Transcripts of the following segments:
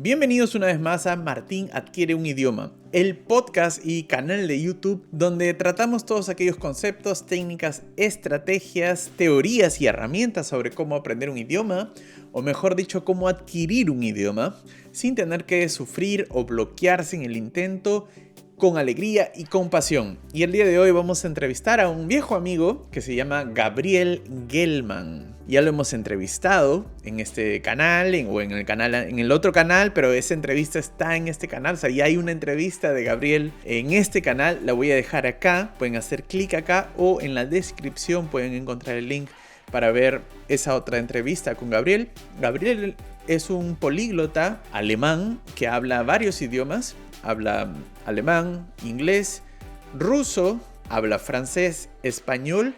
Bienvenidos una vez más a Martín Adquiere un Idioma, el podcast y canal de YouTube donde tratamos todos aquellos conceptos, técnicas, estrategias, teorías y herramientas sobre cómo aprender un idioma, o mejor dicho, cómo adquirir un idioma, sin tener que sufrir o bloquearse en el intento, con alegría y con pasión. Y el día de hoy vamos a entrevistar a un viejo amigo que se llama Gabriel Gelman. Ya lo hemos entrevistado en este canal, en el otro canal, pero esa entrevista está en este canal. O sea, ya hay una entrevista de Gabriel en este canal. La voy a dejar acá. Pueden hacer clic acá o en la descripción pueden encontrar el link para ver esa otra entrevista con Gabriel. Gabriel es un políglota alemán que habla varios idiomas. Habla alemán, inglés, ruso, habla francés, español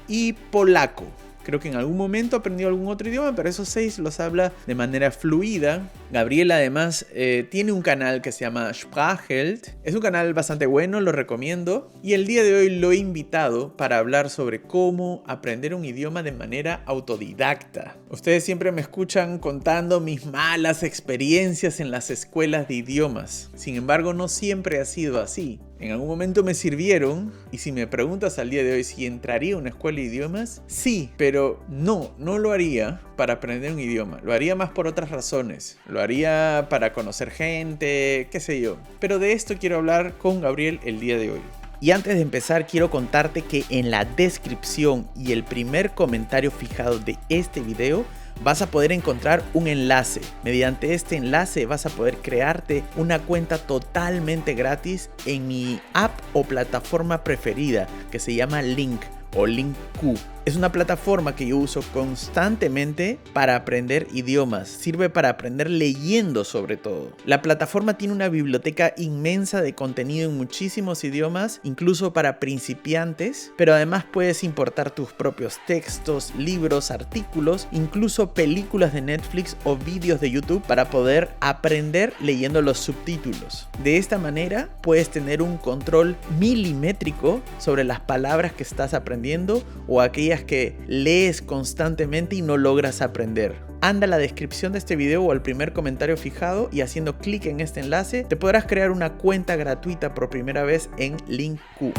y polaco. Creo que en algún momento aprendió algún otro idioma, pero esos 6 los habla de manera fluida. Gabriel además tiene un canal que se llama Sprachheld. Es un canal bastante bueno, lo recomiendo. Y el día de hoy lo he invitado para hablar sobre cómo aprender un idioma de manera autodidacta. Ustedes siempre me escuchan contando mis malas experiencias en las escuelas de idiomas. Sin embargo, no siempre ha sido así. En algún momento me sirvieron, y si me preguntas al día de hoy si entraría a una escuela de idiomas, sí, pero no lo haría para aprender un idioma. Lo haría más por otras razones. Lo haría para conocer gente, qué sé yo. Pero de esto quiero hablar con Gabriel el día de hoy. Y antes de empezar quiero contarte que en la descripción y el primer comentario fijado de este video vas a poder encontrar un enlace. Mediante este enlace vas a poder crearte una cuenta totalmente gratis en mi app o plataforma preferida que se llama Link o LinkQ. Es una plataforma que yo uso constantemente para aprender idiomas. Sirve para aprender leyendo sobre todo. La plataforma tiene una biblioteca inmensa de contenido en muchísimos idiomas, incluso para principiantes, pero además puedes importar tus propios textos, libros, artículos, incluso películas de Netflix o vídeos de YouTube para poder aprender leyendo los subtítulos. De esta manera puedes tener un control milimétrico sobre las palabras que estás aprendiendo o aquellas que lees constantemente y no logras aprender. Anda a la descripción de este video o al primer comentario fijado y haciendo clic en este enlace te podrás crear una cuenta gratuita por primera vez en LinkQ.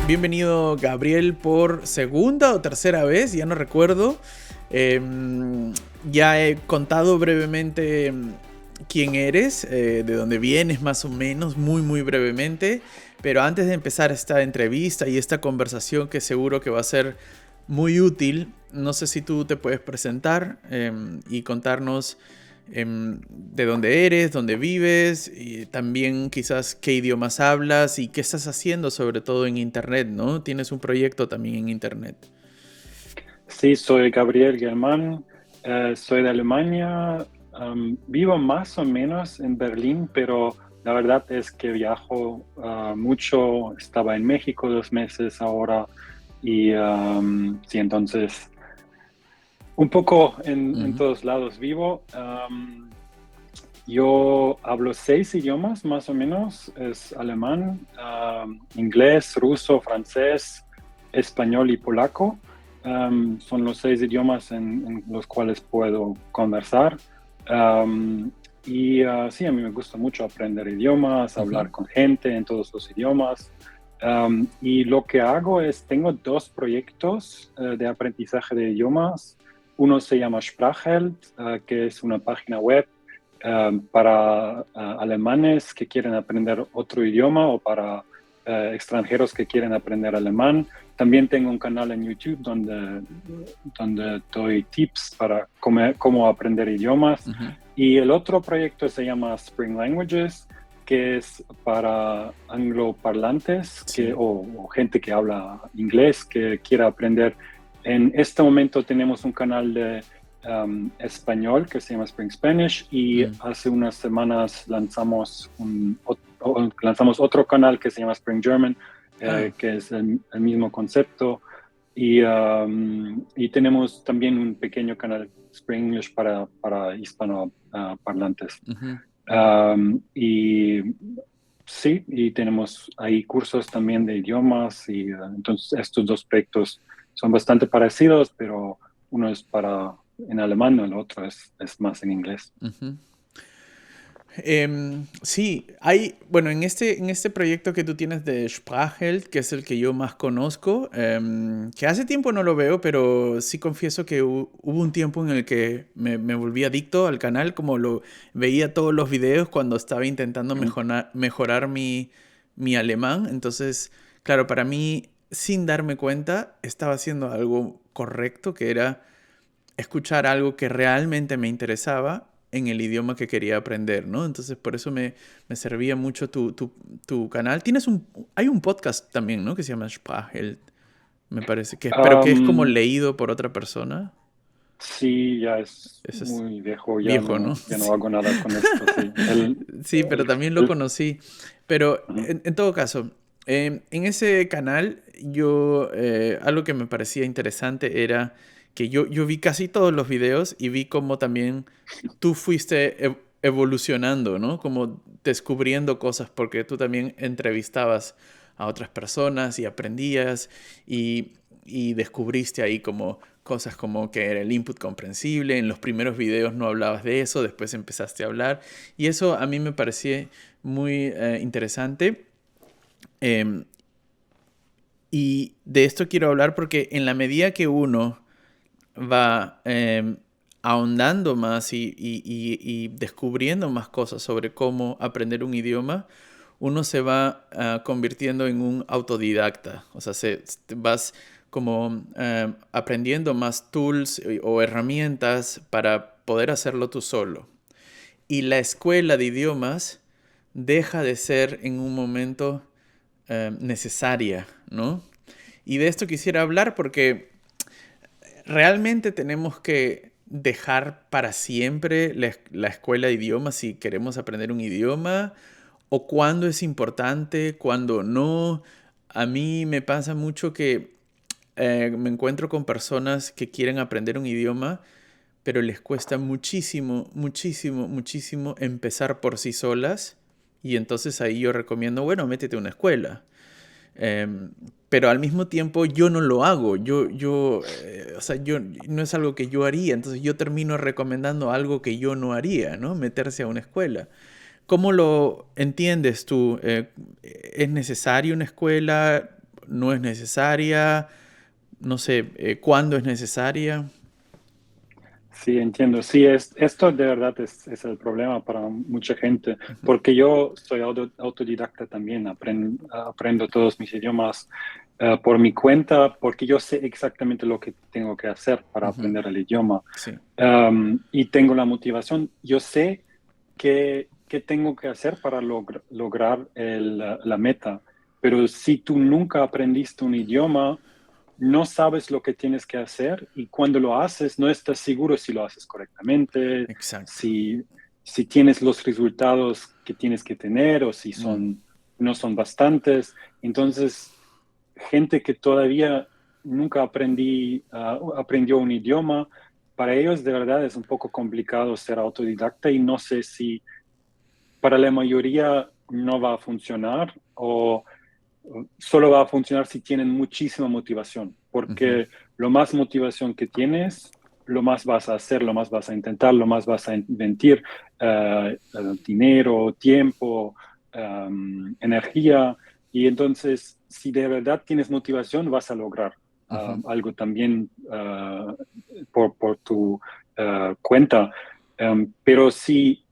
Bienvenido Gabriel por segunda o tercera vez, ya no recuerdo. Ya he contado brevemente quién eres, de dónde vienes más o menos, muy brevemente. Pero antes de empezar esta entrevista y esta conversación que seguro que va a ser muy útil, no sé si tú te puedes presentar y contarnos de dónde eres, dónde vives y también quizás qué idiomas hablas y qué estás haciendo sobre todo en internet, ¿no? Tienes un proyecto también en internet. Sí, soy Gabriel Gelman, soy de Alemania, vivo más o menos en Berlín, pero la verdad es que viajo mucho. Estaba en México 2 meses ahora y sí, entonces un poco en todos lados vivo. Yo hablo 6 idiomas más o menos, es alemán, inglés, ruso, francés, español y polaco. Son los 6 idiomas en los cuales puedo conversar. Sí, a mí me gusta mucho aprender idiomas, hablar con gente en todos los idiomas. Y lo que hago es, tengo 2 proyectos de aprendizaje de idiomas. Uno se llama Sprachheld, que es una página web para alemanes que quieren aprender otro idioma o para extranjeros que quieren aprender alemán. También tengo un canal en YouTube donde doy tips para cómo aprender idiomas. Y el otro proyecto se llama Spring Languages, que es para angloparlantes o gente que habla inglés, que quiera aprender. En este momento tenemos un canal de español que se llama Spring Spanish y hace unas semanas lanzamos otro canal que se llama Spring German, que es el mismo concepto y tenemos también un pequeño canal Spring English para hispanoparlantes. Y sí, y tenemos ahí cursos también de idiomas y entonces estos 2 proyectos son bastante parecidos, pero uno es en alemán, el otro es más en inglés. Ujú. Sí, bueno, en este proyecto que tú tienes de Sprachheld, que es el que yo más conozco, que hace tiempo no lo veo, pero sí confieso que hubo un tiempo en el que me volví adicto al canal, como lo veía todos los videos cuando estaba intentando Mm. mejorar mi alemán. Entonces, claro, para mí, sin darme cuenta, estaba haciendo algo correcto, que era escuchar algo que realmente me interesaba en el idioma que quería aprender, ¿no? Entonces, por eso me servía mucho tu canal. Hay un podcast también, ¿no? Que se llama Sprachheld, me parece, pero que es como Am, leído por otra persona. sí, ya es Eso es muy viejo, viejo, ¿no? ya no Sí. hago nada con esto, sí. Sí, pero también lo conocí. Pero Ujú. en todo caso, en ese canal algo que me parecía interesante era que yo vi casi todos los videos y vi cómo también tú fuiste evolucionando, ¿no? Como descubriendo cosas, porque tú también entrevistabas a otras personas y aprendías y descubriste ahí como cosas como que era el input comprensible. En los primeros videos no hablabas de eso, después empezaste a hablar. Y eso a mí me parecía muy interesante. Em, y de esto quiero hablar porque en la medida que uno va ahondando más y descubriendo más cosas sobre cómo aprender un idioma, uno se va convirtiendo en un autodidacta. O sea, vas como aprendiendo más tools o herramientas para poder hacerlo tú solo. Y la escuela de idiomas deja de ser en un momento necesaria, ¿no? Y de esto quisiera hablar porque realmente tenemos que dejar para siempre la escuela de idiomas si queremos aprender un idioma, o cuándo es importante, cuándo no. A mí me pasa mucho que me encuentro con personas que quieren aprender un idioma, pero les cuesta muchísimo, muchísimo, muchísimo empezar por sí solas. Y entonces ahí yo recomiendo, bueno, métete a una escuela. Em, pero al mismo tiempo yo no lo hago, o sea, no es algo que yo haría, entonces yo termino recomendando algo que yo no haría, ¿no? Meterse a una escuela. ¿Cómo lo entiendes tú? ¿Es necesaria una escuela? ¿No es necesaria? No sé, ¿cuándo es necesaria? Sí, entiendo. Sí, esto de verdad es el problema para mucha gente, Ujú, porque yo soy autodidacta también, aprendo todos mis idiomas por mi cuenta, porque yo sé exactamente lo que tengo que hacer para ujú, aprender el idioma. sí. Y tengo la motivación, yo sé qué tengo que hacer para lograr la meta, pero si tú nunca aprendiste un idioma, no sabes lo que tienes que hacer y cuando lo haces no estás seguro si lo haces correctamente, Exacto. si, si tienes los resultados que tienes que tener o si Mm, no son bastantes. Entonces, gente que todavía nunca aprendió un idioma, para ellos de verdad es un poco complicado ser autodidacta y no sé si para la mayoría no va a funcionar o solo va a funcionar si tienen muchísima motivación, ujú, porque lo más motivación que tienes, lo más vas a hacer, lo más vas a intentar, lo más vas a invertir dinero, tiempo, energía. Y entonces, si de verdad tienes motivación, vas a lograr ujú. algo también por tu cuenta. Pero si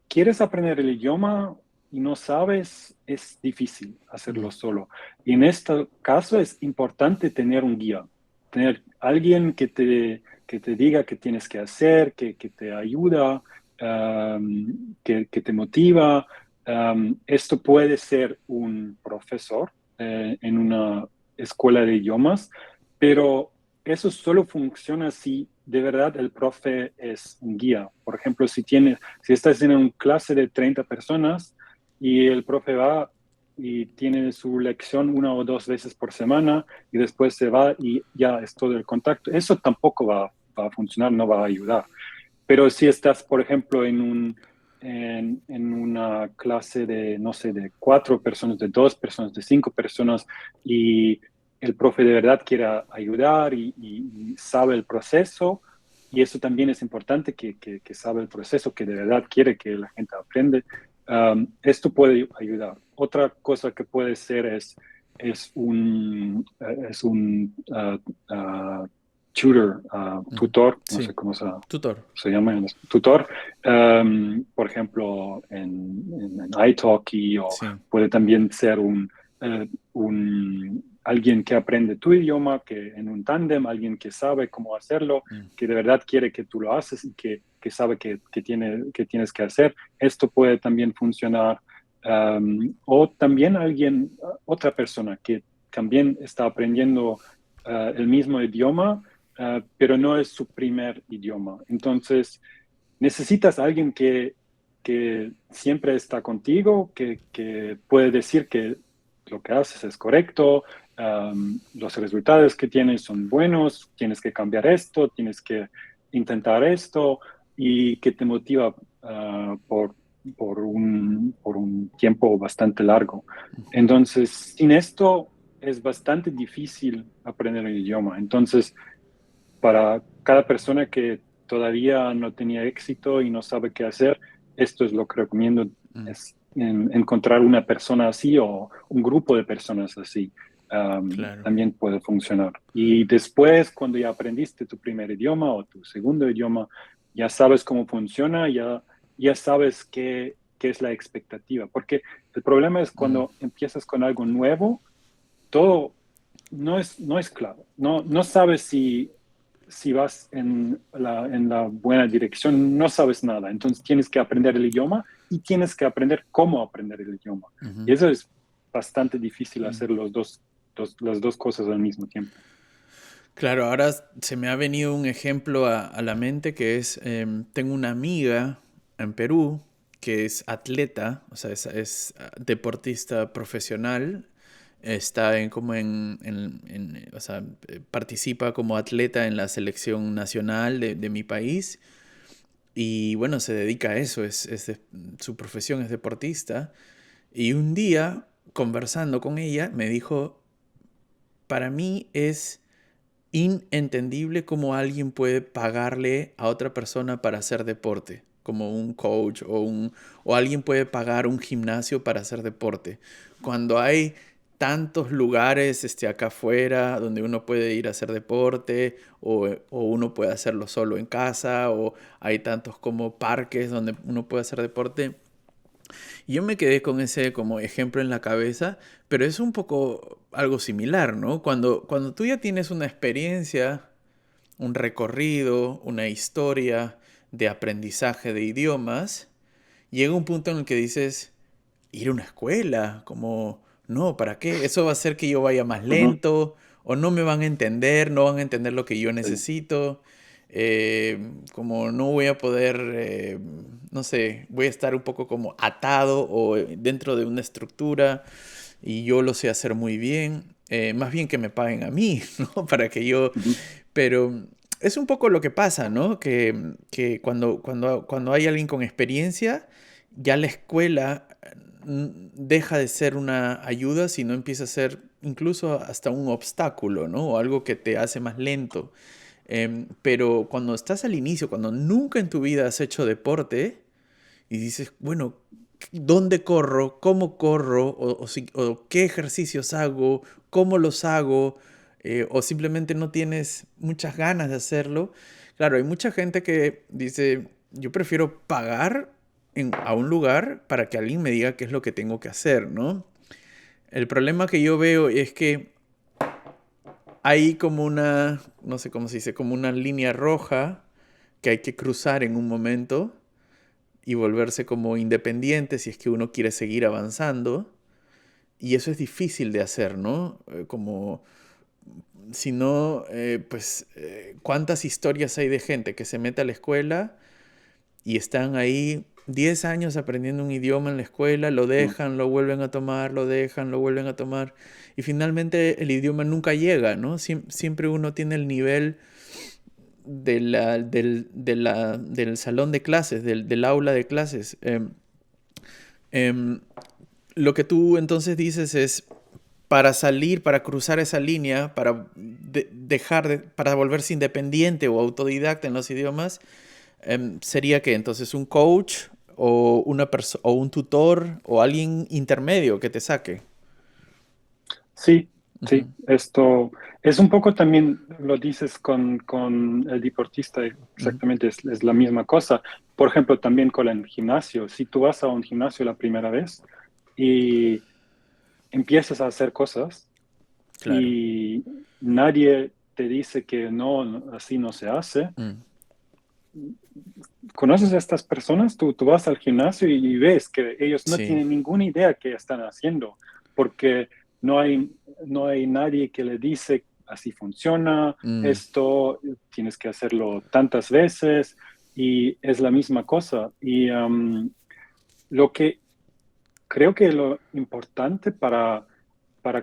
quieres aprender el idioma y no sabes, es difícil Mm, hacerlo solo. Y en este caso es importante tener un guía, tener alguien que te diga qué tienes que hacer, que te ayuda, que te motiva. Esto puede ser un profesor en una escuela de idiomas, pero eso solo funciona si de verdad el profe es un guía. Por ejemplo, si estás en una clase de 30 personas y el profe va y tiene su lección una o dos veces por semana y después se va y ya es todo el contacto, eso tampoco va a funcionar, no va a ayudar. Pero si estás, por ejemplo, en una clase de, no sé, de 4 personas, de 2 personas, de 5 personas y el profe de verdad quiere ayudar y sabe el proceso. Y eso también es importante, que sabe el proceso, que de verdad quiere que la gente aprende. Esto puede ayudar. Otra cosa que puede ser es un tutor, tutor, no Sí, sé cómo tutor. se llama, tutor, por ejemplo, en Italki, o Sí. puede también ser alguien que aprende tu idioma, que en un tándem, alguien que sabe cómo hacerlo, Mm. que de verdad quiere que tú lo haces y que sabe que tienes que hacer. Esto puede también funcionar. O también otra persona que también está aprendiendo el mismo idioma, pero no es su primer idioma. Entonces, necesitas a alguien que siempre está contigo, que puede decir que lo que haces es correcto, los resultados que tienes son buenos, tienes que cambiar esto, tienes que intentar esto, y que te motiva por un tiempo bastante largo. Entonces, sin esto es bastante difícil aprender el idioma. Entonces, para cada persona que todavía no tenía éxito y no sabe qué hacer, esto es lo que recomiendo, Mm. es encontrar una persona así o un grupo de personas así. Claro. También puede funcionar. Y después, cuando ya aprendiste tu primer idioma o tu segundo idioma, ya sabes cómo funciona, ya sabes qué es la expectativa. Porque el problema es Mm. cuando empiezas con algo nuevo, todo no es claro. No sabes si vas en la buena dirección, no sabes nada. Entonces tienes que aprender el idioma y tienes que aprender cómo aprender el idioma. Ujú. Y eso es bastante difícil, Mm. hacer las dos cosas al mismo tiempo. Claro, ahora se me ha venido un ejemplo a la mente que es, tengo una amiga en Perú que es atleta, o sea, es deportista profesional, está o sea, participa como atleta en la selección nacional de mi país y bueno, se dedica a eso, su profesión es deportista. Y un día, conversando con ella, me dijo, para mí es inentendible cómo alguien puede pagarle a otra persona para hacer deporte, como un coach o alguien puede pagar un gimnasio para hacer deporte. Cuando hay tantos lugares acá afuera donde uno puede ir a hacer deporte o uno puede hacerlo solo en casa o hay tantos como parques donde uno puede hacer deporte. Y yo me quedé con ese como ejemplo en la cabeza, pero es un poco algo similar, ¿no? Cuando tú ya tienes una experiencia, un recorrido, una historia de aprendizaje de idiomas, llega un punto en el que dices, ir a una escuela, como, no, ¿para qué? Eso va a hacer que yo vaya más Ujú. lento, o no me van a entender, no van a entender lo que yo Sí. necesito, como no voy a poder, no sé, voy a estar un poco como atado o dentro de una estructura y yo lo sé hacer muy bien, más bien que me paguen a mí, ¿no? Para que yo, Ujú. pero es un poco lo que pasa, ¿no? Que cuando hay alguien con experiencia, ya la escuela deja de ser una ayuda, sino empieza a ser incluso hasta un obstáculo, ¿no? O algo que te hace más lento. Pero cuando estás al inicio, cuando nunca en tu vida has hecho deporte y dices, bueno, ¿dónde corro? ¿Cómo corro? O qué ejercicios hago, cómo los hago, o simplemente no tienes muchas ganas de hacerlo. Claro, hay mucha gente que dice, yo prefiero pagar a un lugar para que alguien me diga qué es lo que tengo que hacer, ¿no? El problema que yo veo es que hay como una, no sé cómo se dice, como una línea roja que hay que cruzar en un momento y volverse como independiente si es que uno quiere seguir avanzando. Y eso es difícil de hacer, ¿no? Como si no, pues, ¿cuántas historias hay de gente que se mete a la escuela y están ahí 10 años aprendiendo un idioma en la escuela, lo Mm. dejan, lo vuelven a tomar, lo dejan, lo vuelven a tomar, y finalmente el idioma nunca llega, ¿no? Siempre uno tiene el nivel del salón de clases, del aula de clases. Em, lo que tú entonces dices es, para salir, para cruzar esa línea, para para volverse independiente o autodidacta en los idiomas, sería que entonces un coach o un tutor o alguien intermedio que te saque. Sí, sí, Ujú, esto es un poco también, lo dices con el deportista, ujú, exactamente, es la misma cosa. Por ejemplo, también con el gimnasio. Si tú vas a un gimnasio la primera vez y empiezas a hacer cosas claro. y nadie te dice que así no se hace, Mm, conoces a estas personas, tú vas al gimnasio y ves que ellos no sí. tienen ninguna idea qué están haciendo, porque no hay, no hay nadie que le dice así funciona, Mm, esto tienes que hacerlo tantas veces y es la misma cosa. Y lo que creo que lo importante para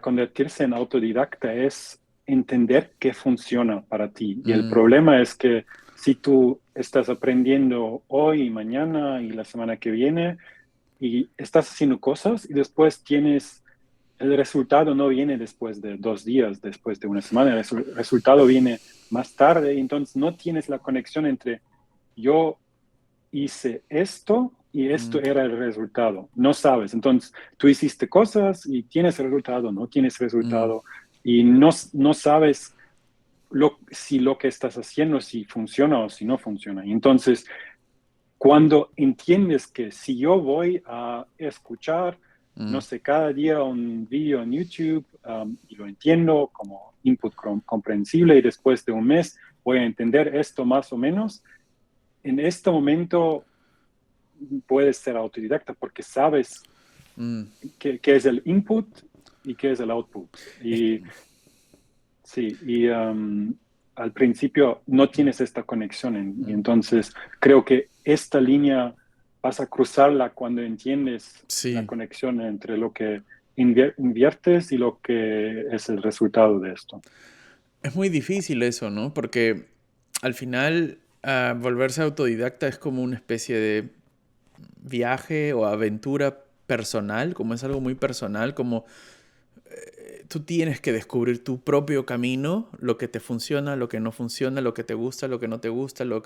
convertirse en autodidacta es entender qué funciona para ti. Y el mm, problema es que si tú estás aprendiendo hoy y mañana y la semana que viene y estás haciendo cosas y después tienes, el resultado no viene después de 2 días, después de una semana, el resultado viene más tarde y entonces no tienes la conexión entre yo hice esto y esto mm, era el resultado. No sabes. Entonces, tú hiciste cosas y tienes el resultado, no tienes mm, resultado y no sabes si lo que estás haciendo, si funciona o si no funciona. Y entonces, cuando entiendes que si yo voy a escuchar, no mm. sé, cada día un video en YouTube y lo entiendo como input comprensible y después de un mes voy a entender esto más o menos, en este momento puedes ser autodidacta porque sabes Mm. qué es el input y qué es el output. Es- Y sí, y al principio no tienes esta conexión y mm, entonces creo que esta línea vas a cruzarla cuando entiendes la sí, conexión entre lo que inviertes y lo que es el resultado de esto. es muy difícil eso, ¿no? Porque al final volverse autodidacta es como una especie de viaje o aventura personal, como es algo muy personal, como tú tienes que descubrir tu propio camino, lo que te funciona, lo que no funciona, lo que te gusta, lo que no te gusta, lo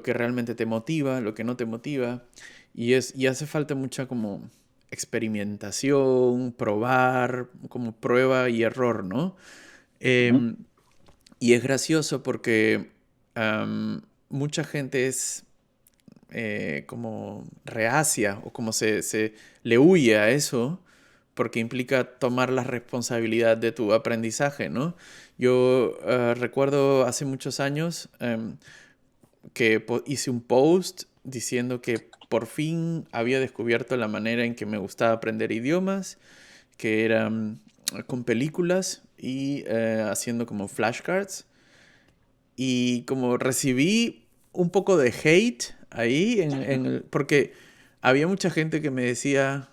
que realmente te motiva, lo que no te motiva. Y hace falta mucha como experimentación, probar, como prueba y error, ¿no? Ujú. Em, y es gracioso porque mucha gente es como reacia o como se le huye a eso porque implica tomar la responsabilidad de tu aprendizaje, ¿no? Yo recuerdo hace muchos años que hice un post diciendo que por fin había descubierto la manera en que me gustaba aprender idiomas, que era con películas y haciendo como flashcards. Y como recibí un poco de hate ahí, porque había mucha gente que me decía,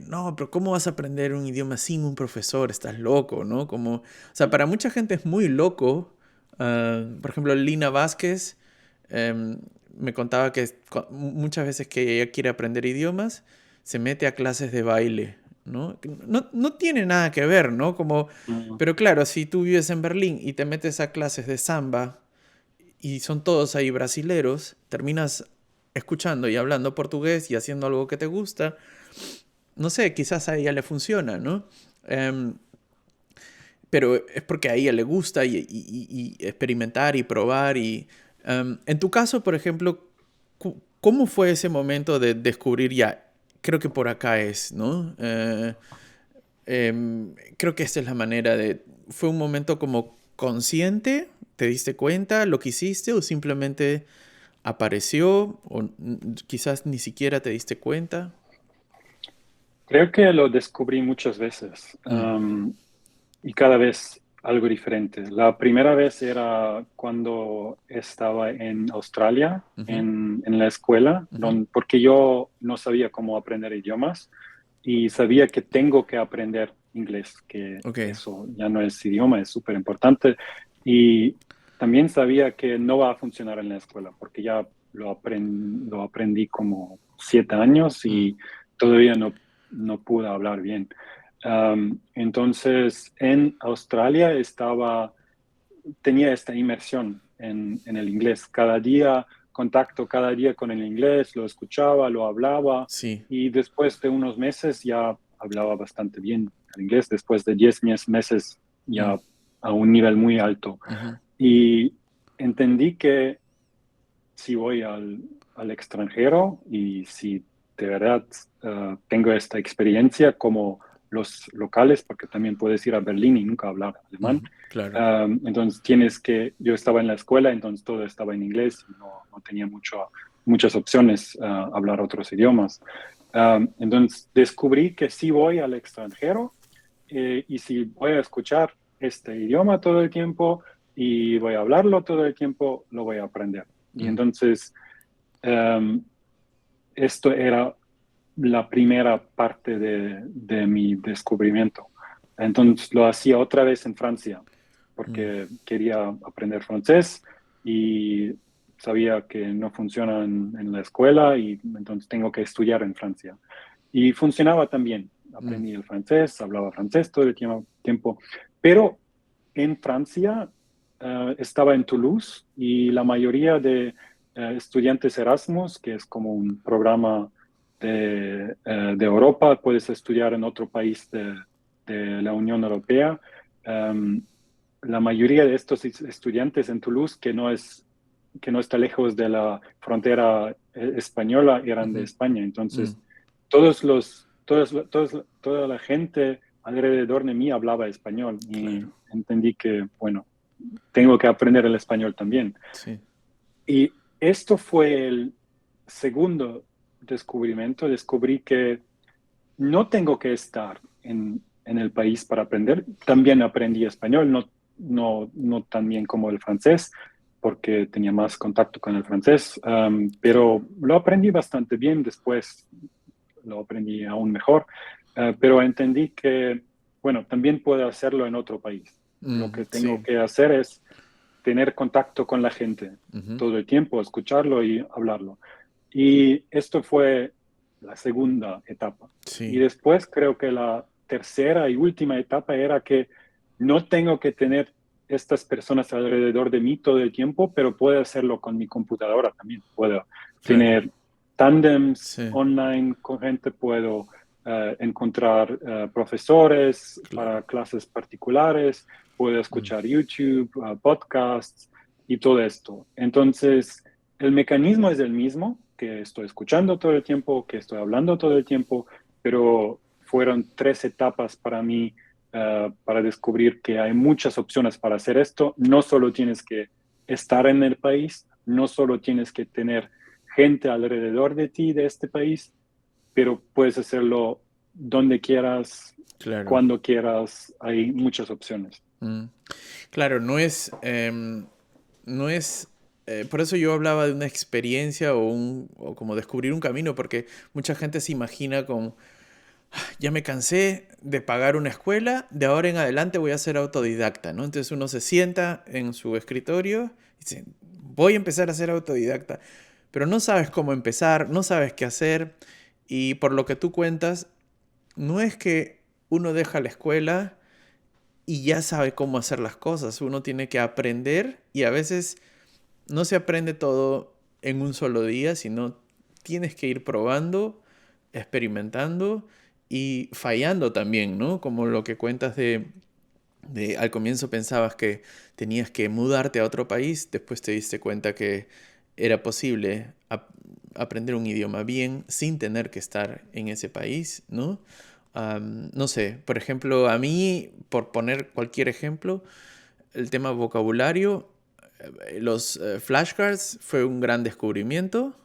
no, pero ¿cómo vas a aprender un idioma sin un profesor? Estás loco, ¿no? Como, o sea, para mucha gente es muy loco. Por ejemplo, Lina Vázquez me contaba que muchas veces que ella quiere aprender idiomas, se mete a clases de baile, ¿no? No, no tiene nada que ver, ¿no? Como Mm. pero claro, si tú vives en Berlín y te metes a clases de samba y son todos ahí brasileros, terminas escuchando y hablando portugués y haciendo algo que te gusta, no sé, quizás a ella le funciona, ¿no? Em, pero es porque a ella le gusta y experimentar y probar. En tu caso, por ejemplo, ¿cómo fue ese momento de descubrir ya, creo que por acá es, ¿no? Creo que esta es la manera de... ¿Fue un momento como consciente? ¿Te diste cuenta lo que hiciste o simplemente apareció o quizás ni siquiera te diste cuenta? Creo que lo descubrí muchas veces. Mm, Y cada vez algo diferente. La primera vez era cuando estaba en Australia, ujú, en la escuela, ujú, porque yo no sabía cómo aprender idiomas y sabía que tengo que aprender inglés, que ok. eso ya no es idioma, es súper importante. Y también sabía que no va a funcionar en la escuela, porque ya lo aprendí como 7 años Mm, y todavía no pude hablar bien. Entonces, en Australia tenía esta inmersión en el inglés. Cada día, contacto cada día con el inglés, lo escuchaba, lo hablaba Sí. y después de unos meses ya hablaba bastante bien el inglés. Después de 10 meses Mm, ya a un nivel muy alto. ujú, Y entendí que si voy al extranjero y si de verdad tengo esta experiencia como los locales, porque también puedes ir a Berlín y nunca hablar alemán. ujú, claro. Entonces yo estaba en la escuela, entonces todo estaba en inglés y no tenía muchas opciones a hablar otros idiomas. Entonces descubrí que si voy al extranjero y si voy a escuchar este idioma todo el tiempo y voy a hablarlo todo el tiempo, lo voy a aprender. Y Mm, entonces, um, esto era la primera parte de mi descubrimiento. Entonces lo hacía otra vez en Francia, mm, porque quería aprender francés y sabía que no funciona en la escuela y entonces tengo que estudiar en Francia. Y funcionaba también. mm, Aprendí el francés, hablaba francés todo el tiempo, pero en Francia estaba en Toulouse y la mayoría de estudiantes Erasmus, que es como un programa de Europa, puedes estudiar en otro país de la Unión Europea. Um, la mayoría de estos estudiantes en Toulouse, que no está lejos de la frontera española, eran de ujú, España. mm, Entonces, toda la gente alrededor de mí hablaba español y claro. entendí que, bueno, tengo que aprender el español también. Sí. Y esto fue el segundo descubrimiento. Descubrí que no tengo que estar en el país para aprender. También aprendí español, no tan bien como el francés, porque tenía más contacto con el francés, Claro. pero lo aprendí bastante bien. Después lo aprendí aún mejor, pero entendí que, bueno, también puedo hacerlo en otro país. Lo Mm, que tengo sí. que hacer es tener contacto con la gente Ujú, todo el tiempo, escucharlo y hablarlo. Y esto fue la segunda etapa. Y sí. después creo que la tercera y última etapa era que no tengo que tener estas personas alrededor de mí todo el tiempo, pero puedo hacerlo con mi computadora también. Puedo Claro. tener tandems Sí. online con gente, puedo encontrar profesores para Claro. clases particulares, puedo Mm, escuchar YouTube, podcasts y todo esto. Entonces, el mecanismo es el mismo, que estoy escuchando todo el tiempo, que estoy hablando todo el tiempo, pero fueron 3 etapas para mí para descubrir que hay muchas opciones para hacer esto. No solo tienes que estar en el país, no solo tienes que tener gente alrededor de ti de este país, pero puedes hacerlo donde quieras, claro. cuando quieras, hay muchas opciones. Mm. Claro, no es, por eso yo hablaba de una experiencia o como descubrir un camino, porque mucha gente se imagina como, ya me cansé de pagar una escuela, de ahora en adelante voy a ser autodidacta, ¿no? Entonces uno se sienta en su escritorio y dice, voy a empezar a ser autodidacta, pero no sabes cómo empezar, no sabes qué hacer, y por lo que tú cuentas, no es que uno deja la escuela y ya sabe cómo hacer las cosas. Uno tiene que aprender y a veces no se aprende todo en un solo día, sino tienes que ir probando, experimentando y fallando también, ¿no? Como lo que cuentas de al comienzo pensabas que tenías que mudarte a otro país, después te diste cuenta que era posible aprender un idioma bien sin tener que estar en ese país, ¿no? No sé, por ejemplo, a mí, por poner cualquier ejemplo, el tema vocabulario, los flashcards fue un gran descubrimiento.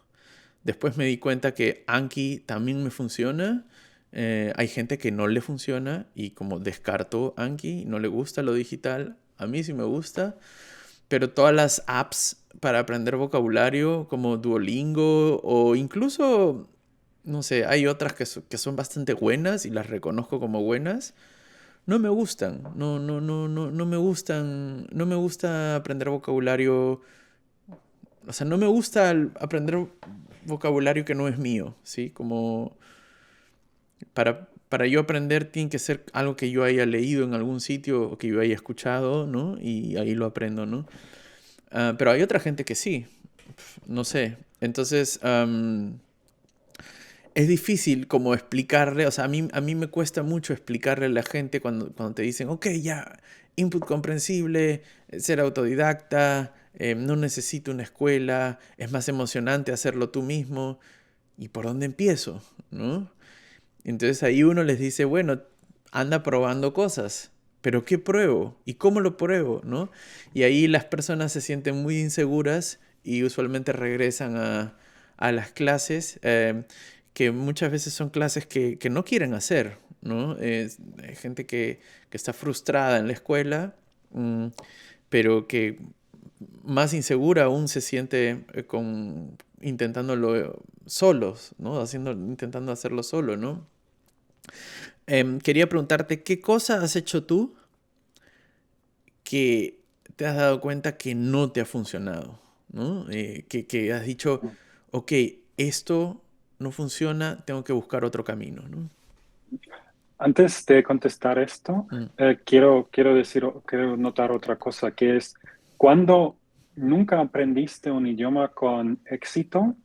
Después me di cuenta que Anki también me funciona. Hay gente que no le funciona y como descartó Anki, no le gusta lo digital. A mí sí me gusta, pero todas las apps para aprender vocabulario como Duolingo o incluso, no sé, hay otras que son bastante buenas y las reconozco como buenas. No me gustan, no me gustan, no me gusta aprender vocabulario, o sea, no me gusta aprender vocabulario que no es mío, ¿sí? Como para, para yo aprender tiene que ser algo que yo haya leído en algún sitio o que yo haya escuchado, ¿no? Y ahí lo aprendo, ¿no? Pero hay otra gente que sí, no sé. Entonces, es difícil como explicarle, o sea, a mí me cuesta mucho explicarle a la gente cuando te dicen, ok, ya, input comprensible, ser autodidacta, no necesito una escuela, es más emocionante hacerlo tú mismo. ¿Y por dónde empiezo? ¿No? Entonces ahí uno les dice, bueno, anda probando cosas, pero ¿qué pruebo? ¿Y cómo lo pruebo? ¿No? Y ahí las personas se sienten muy inseguras y usualmente regresan a las clases, que muchas veces son clases que no quieren hacer, ¿no? Hay gente que está frustrada en la escuela, pero que más insegura aún se siente intentándolo solos, ¿no? Intentando hacerlo solo, ¿no? Quería preguntarte, ¿qué cosa has hecho tú que te has dado cuenta que no te ha funcionado? ¿No? Que has dicho, ok, esto no funciona, tengo que buscar otro camino, ¿no? Antes de contestar esto, Mm, quiero notar otra cosa, que es cuando nunca aprendiste un idioma con éxito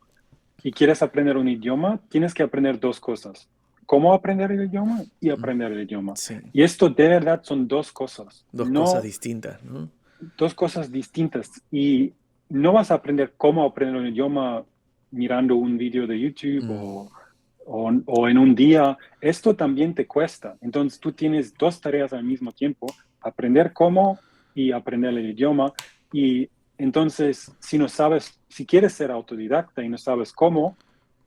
y quieres aprender un idioma, tienes que aprender dos cosas: cómo aprender el idioma y mm, aprender el idioma. sí, Y esto de verdad son dos cosas, dos cosas no distintas, ¿no? dos cosas distintas. Y no vas a aprender cómo aprender un idioma mirando un video de YouTube Mm, o en un día. Esto también te cuesta. Entonces tú tienes dos tareas al mismo tiempo: aprender cómo y aprender el idioma. Y entonces, si no sabes, si quieres ser autodidacta y no sabes cómo,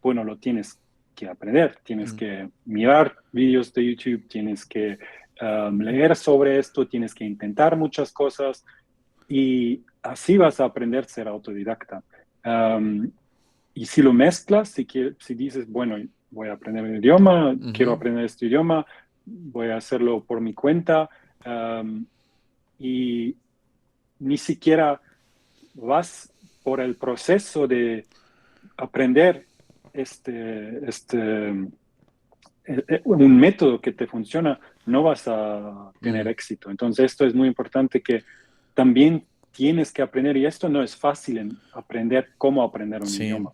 bueno, lo tienes que aprender. Tienes mm, que mirar videos de YouTube, tienes que leer sobre esto, tienes que intentar muchas cosas y así vas a aprender a ser autodidacta. Um, y si lo mezclas, si dices, bueno, voy a aprender un idioma, quiero ujú, aprender este idioma, voy a hacerlo por mi cuenta, um, y ni siquiera vas por el proceso de aprender un método que te funciona, no vas a tener mm, éxito. Entonces, esto es muy importante, que también tienes que aprender, y esto no es fácil en aprender cómo aprender un sí, idioma.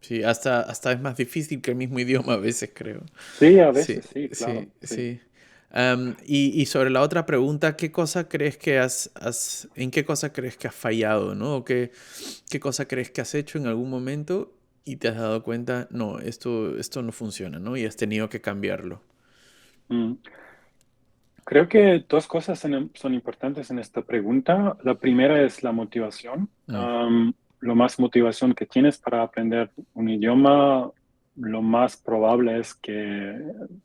sí, hasta es más difícil que el mismo idioma a veces, creo. Sí, a Sí, veces, sí, claro, sí, sí. sí. Y sobre la otra pregunta, ¿qué cosa crees que en qué cosa crees que has fallado, ¿no? ¿O qué cosa crees que has hecho en algún momento y te has dado cuenta, no, esto no funciona, ¿no? Y has tenido que cambiarlo. Mm. Creo que dos cosas son importantes en esta pregunta. La primera es la motivación. Mm, Lo más motivación que tienes para aprender un idioma, lo más probable es que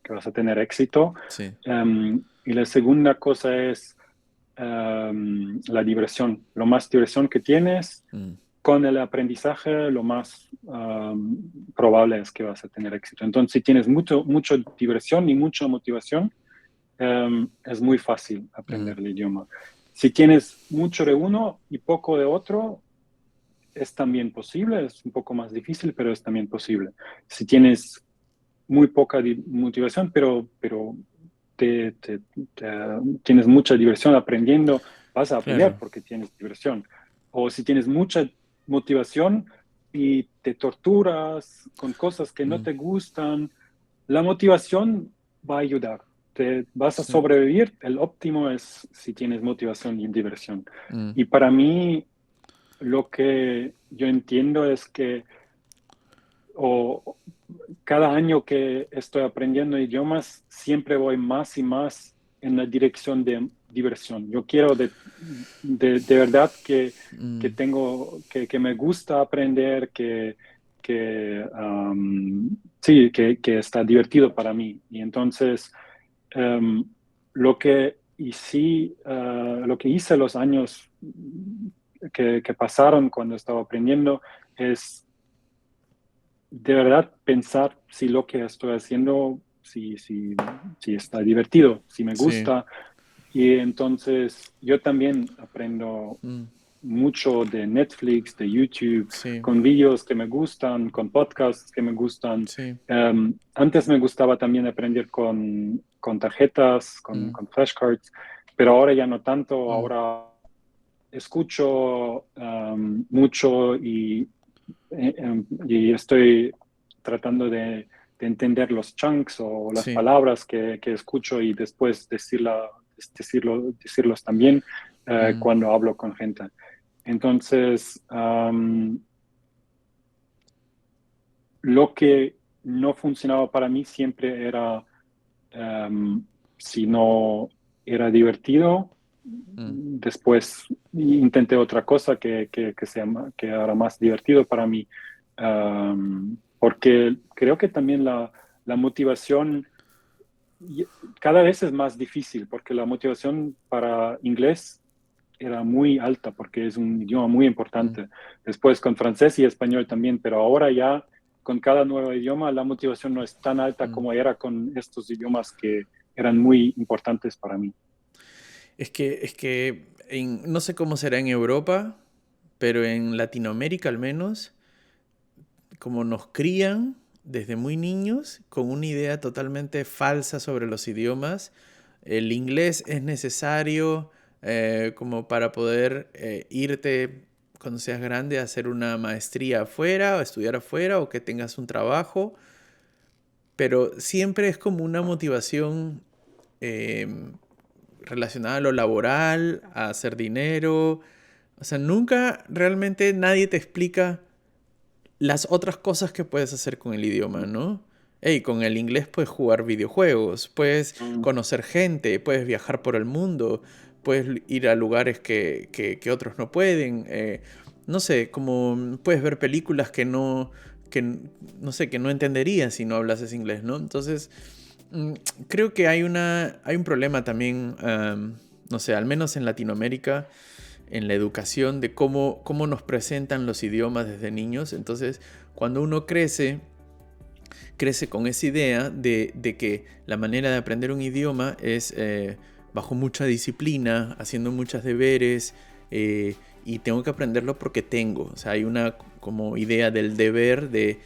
vas a tener éxito. sí. Y la segunda cosa es la diversión. Lo más diversión que tienes Mm, con el aprendizaje, lo más probable es que vas a tener éxito. Entonces, si tienes mucho diversión y mucha motivación, es muy fácil mm, aprender el idioma. Si tienes mucho de uno y poco de otro, es también posible, es un poco más difícil, pero es también posible. Si tienes muy poca motivación, pero te, te- tienes mucha diversión aprendiendo, vas a aprender claro. porque tienes diversión. O si tienes mucha motivación y te torturas con cosas que no Mm, te gustan, la motivación va a ayudar. Te vas a sí. sobrevivir. El óptimo es si tienes motivación y diversión. Mm, Y para mí, lo que yo entiendo es que o, cada año que estoy aprendiendo idiomas, siempre voy más y más en la dirección de diversión. Yo quiero de verdad que mm, tengo, que me gusta aprender, sí, que está divertido para mí. Y entonces, um, lo que hice los años que pasaron cuando estaba aprendiendo es de verdad pensar si lo que estoy haciendo, si está divertido, si me sí. gusta. Y entonces yo también aprendo Mm, mucho de Netflix, de YouTube, Sí, con vídeos que me gustan, con podcasts que me gustan. sí. Antes me gustaba también aprender con tarjetas, Mm, con flashcards, pero ahora ya no tanto. mm, Ahora escucho mucho y estoy tratando de entender los chunks o las sí. palabras que escucho y después decirlos también Mm, cuando hablo con gente. Entonces, lo que no funcionaba para mí siempre era si no era divertido. mm, Después intenté otra cosa que era más divertido para mí, porque creo que también la motivación cada vez es más difícil, porque la motivación para inglés era muy alta, porque es un idioma muy mm, importante. Después con francés y español también, pero ahora ya con cada nuevo idioma la motivación no es tan alta mm. como era con estos idiomas que eran muy importantes para mí. Es que no sé cómo será en Europa, pero en Latinoamérica al menos, como nos crían desde muy niños con una idea totalmente falsa sobre los idiomas, el inglés es necesario como para poder irte cuando seas grande a hacer una maestría afuera o estudiar afuera o que tengas un trabajo, pero siempre es como una motivación eh, relacionada a lo laboral, a hacer dinero. O sea, nunca realmente nadie te explica las otras cosas que puedes hacer con el idioma, ¿no? Hey, con el inglés puedes jugar videojuegos, puedes Mm, conocer gente, puedes viajar por el mundo, puedes ir a lugares que otros no pueden. No sé, como puedes ver películas no sé, que no entenderías si no hablases inglés, ¿no? Entonces, mm, creo que hay un problema también, no sé, al menos en Latinoamérica, en la educación de cómo nos presentan los idiomas desde niños. Entonces, cuando uno crece con esa idea de que la manera de aprender un idioma es bajo mucha disciplina, haciendo muchos deberes, y tengo que aprenderlo porque tengo. O sea, hay una como idea del deber de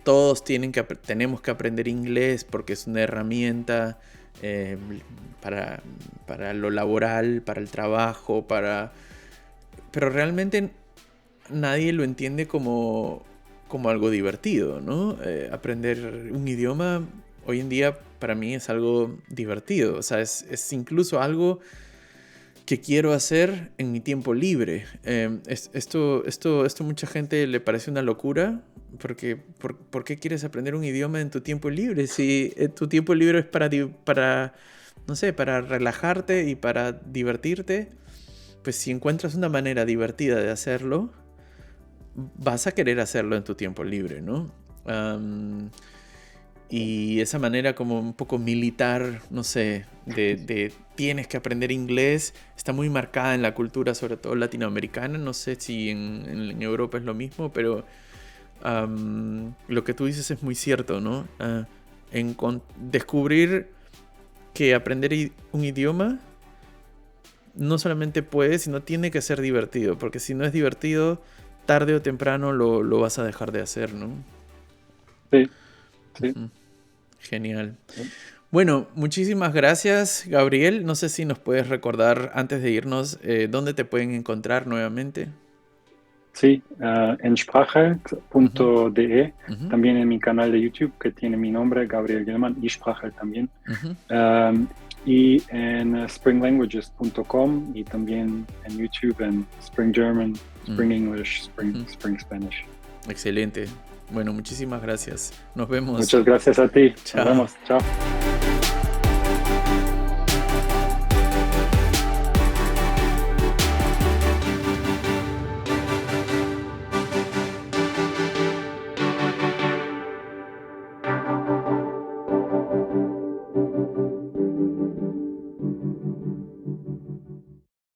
todos tenemos que aprender inglés porque es una herramienta eh, para, para lo laboral, para el trabajo, pero realmente nadie lo entiende como algo divertido, ¿no? Aprender un idioma hoy en día para mí es algo divertido, o sea, es incluso algo que quiero hacer en mi tiempo libre. Esto mucha gente le parece una locura, porque ¿por qué quieres aprender un idioma en tu tiempo libre? Si tu tiempo libre es para, no sé, para relajarte y para divertirte, pues si encuentras una manera divertida de hacerlo, vas a querer hacerlo en tu tiempo libre, ¿no? Y esa manera como un poco militar, no sé, de tienes que aprender inglés, está muy marcada en la cultura, sobre todo latinoamericana. No sé si en Europa es lo mismo, pero lo que tú dices es muy cierto, ¿no? Descubrir que aprender un idioma no solamente puede, sino tiene que ser divertido, porque si no es divertido, tarde o temprano lo vas a dejar de hacer, ¿no? sí, sí. Ujú. Genial. Bueno, muchísimas gracias, Gabriel. No sé si nos puedes recordar antes de irnos dónde te pueden encontrar nuevamente. Sí, en Ujú, sprachelt.de, ujú, también en mi canal de YouTube que tiene mi nombre, Gabriel Gilman, y Sprachelt también. ujú, Y en springlanguages.com y también en YouTube en Spring German, Spring English, ujú. Spring Spanish. Excelente. Bueno, muchísimas gracias. Nos vemos. Muchas gracias a ti. Nos Chao. vemos. Chao.